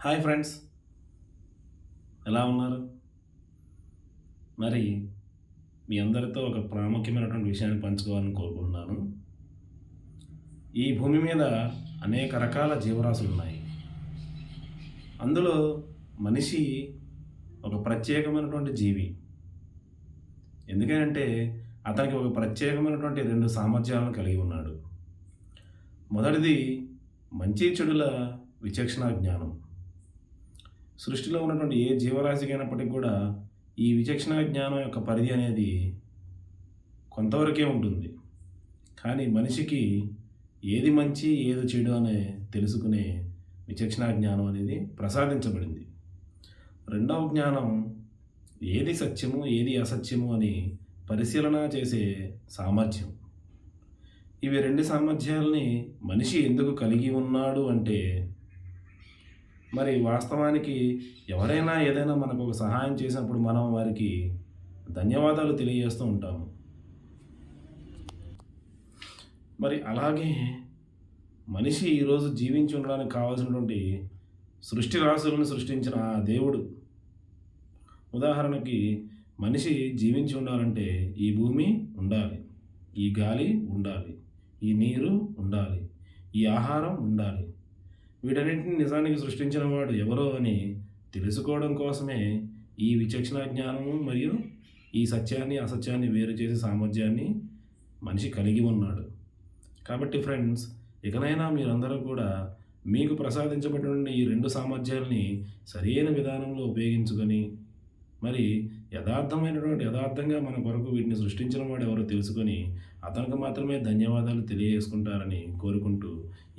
Hi friends, ఎలా ఉన్నారు? మరి మీ అందరితో ఒక ప్రాముఖ్యమైనటువంటి విషయాన్ని పంచుకోవాలని కోరుకుంటున్నాను. ఈ భూమి మీద అనేక రకాల జీవరాశులు ఉన్నాయి. అందులో మనిషి ఒక ప్రత్యేకమైనటువంటి జీవి. ఎందుకనంటే అతనికి ఒక ప్రత్యేకమైనటువంటి 2 సామర్థ్యాలను కలిగి ఉన్నాడు. మొదటిది మంచి చెడుల విచక్షణ జ్ఞానం. సృష్టిలో ఉన్నటువంటి ఏ జీవరాశికి అయినప్పటికీ కూడా ఈ విచక్షణ జ్ఞానం యొక్క పరిధి అనేది కొంతవరకే ఉంటుంది. కానీ మనిషికి ఏది మంచి ఏది చెడు అనే తెలుసుకునే విచక్షణ జ్ఞానం అనేది ప్రసాదించబడింది. రెండవ జ్ఞానం ఏది సత్యము ఏది అసత్యము అని పరిశీలన చేసే సామర్థ్యం. ఇవి 2 సామర్థ్యాలని మనిషి ఎందుకు కలిగి ఉన్నాడు అంటే, మరి వాస్తవానికి ఎవరైనా ఏదైనా మనకు ఒక సహాయం చేసినప్పుడు మనం వారికి ధన్యవాదాలు తెలియజేస్తూ ఉంటాము. మరి అలాగే మనిషి ఈరోజు జీవించి ఉండడానికి కావాల్సినటువంటి సృష్టి రాశులను సృష్టించిన ఆ దేవుడు, ఉదాహరణకి మనిషి జీవించి ఉండాలంటే ఈ భూమి ఉండాలి, ఈ గాలి ఉండాలి, ఈ నీరు ఉండాలి, ఈ ఆహారం ఉండాలి. వీటన్నింటిని నిజానికి సృష్టించిన వాడు ఎవరో అని తెలుసుకోవడం కోసమే ఈ విచక్షణ జ్ఞానము మరియు ఈ సత్యాన్ని అసత్యాన్ని వేరు చేసే సామర్థ్యాన్ని మనిషి కలిగి ఉన్నాడు. కాబట్టి ఫ్రెండ్స్, ఇకనైనా మీరందరూ కూడా మీకు ప్రసాదించబడిన ఈ 2 సామర్థ్యాలని సరైన విధానంలో ఉపయోగించుకొని, మరి యథార్థంగా మన కొరకు వీటిని సృష్టించిన వాడు ఎవరో తెలుసుకొని అతనికి మాత్రమే ధన్యవాదాలు తెలియజేసుకుంటారని కోరుకుంటూ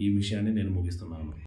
ఈ విషయాన్ని నేను ముగిస్తున్నాను.